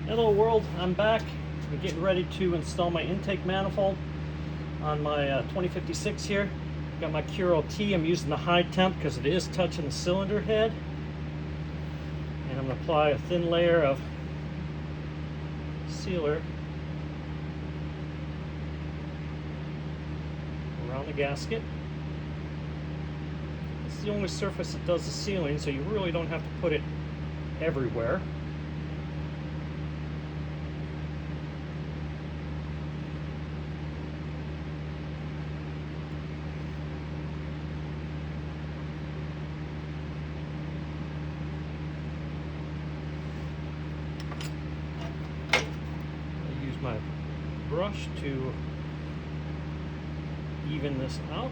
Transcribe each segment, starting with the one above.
Hello world, I'm back. I'm getting ready to install my intake manifold on my 2056 here. Got my Curo T. I'm using the high temp because it is touching the cylinder head. And I'm going to apply a thin layer of sealer around the gasket. It's the only surface that does the sealing, so you really don't have to put it everywhere. My brush to even this out.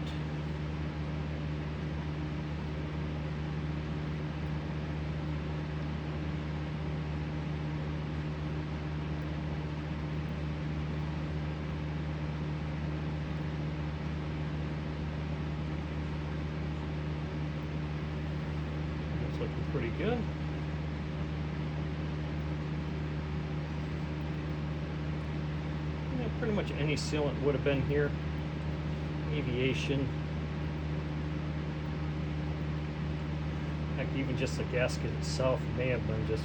It's looking pretty good. Pretty much any sealant would have been here. Aviation. Heck, even just the gasket itself may have been just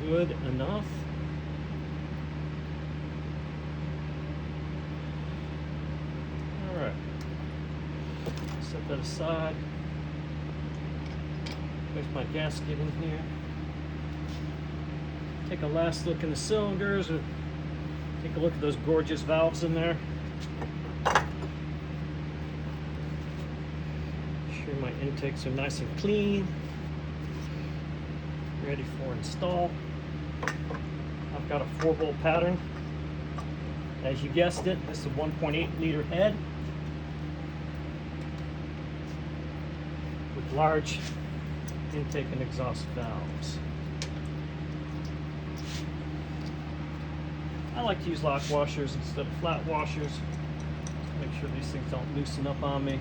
good enough. Alright. Set that aside. Place my gasket in here. Take a last look in the cylinders. Take a look at those gorgeous valves in there. Sure my intakes are nice and clean. Ready for install. I've got a 4-bolt pattern. As you guessed it, this is a 1.8 liter head with large intake and exhaust valves. I like to use lock washers instead of flat washers. Make sure these things don't loosen up on me.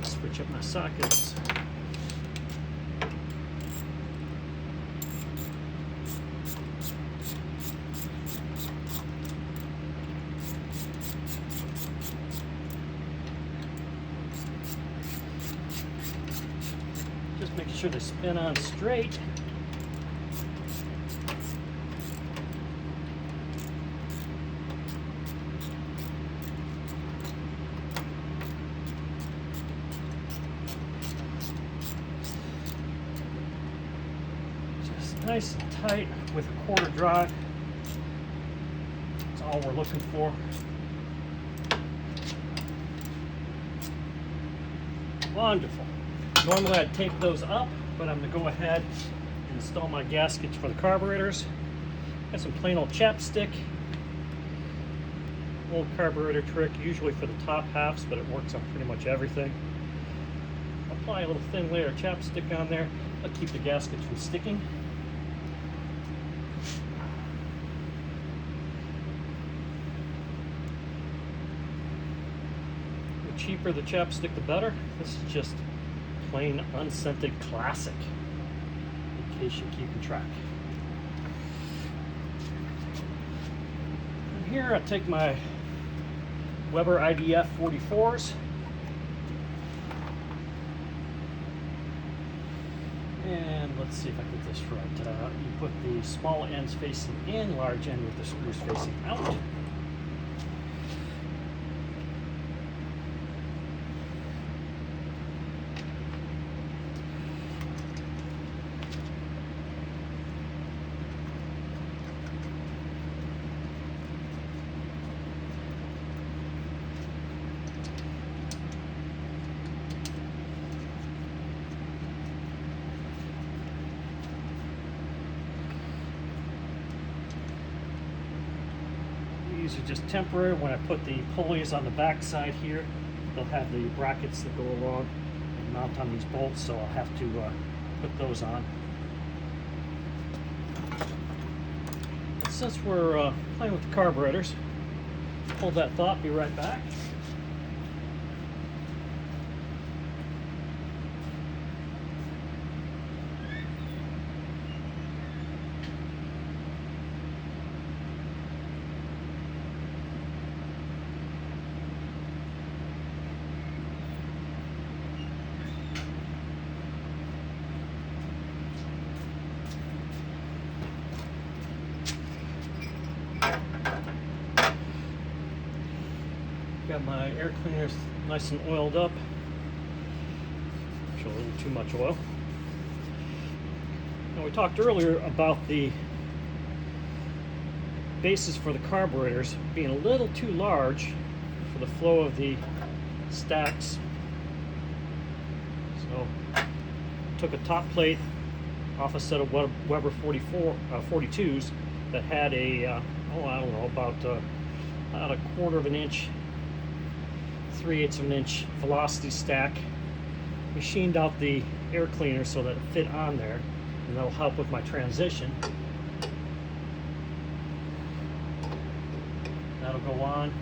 Switch up my sockets. Just making sure they spin on straight. Just nice and tight with a quarter drive. That's all we're looking for. Wonderful. Normally I'd tape those up, but I'm going to go ahead and install my gaskets for the carburetors. Got some plain old chapstick. Old carburetor trick, usually for the top halves, but it works on pretty much everything. Apply a little thin layer of chapstick on there. That'll keep the gaskets from sticking. The cheaper the chapstick, the better. This is just plain unscented classic, in case you're keeping track. And here I take my Weber IDF 44s and let's see if I get this right. You put the small ends facing in, large end with the screws facing out. These are just temporary. When I put the pulleys on the back side here, they'll have the brackets that go along and mount on these bolts, so I'll have to put those on. And since we're playing with the carburetors, hold that thought, be right back. Got my air cleaners nice and oiled up. Actually, a little too much oil. Now, we talked earlier about the bases for the carburetors being a little too large for the flow of the stacks. So, took a top plate off a set of Weber 42s that had a, I don't know, about a 1/4 of an inch, 3/8 of an inch velocity stack. Machined out the air cleaner so that it fit on there, and that'll help with my transition. That'll go on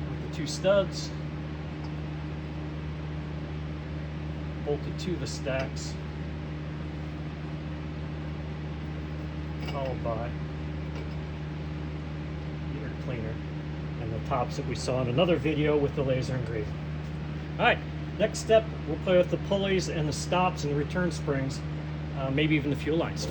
with the 2 studs bolted to the stacks, followed by the air cleaner and the tops that we saw in another video with the laser engraving. Alright, next step, we'll play with the pulleys and the stops and the return springs, maybe even the fuel lines.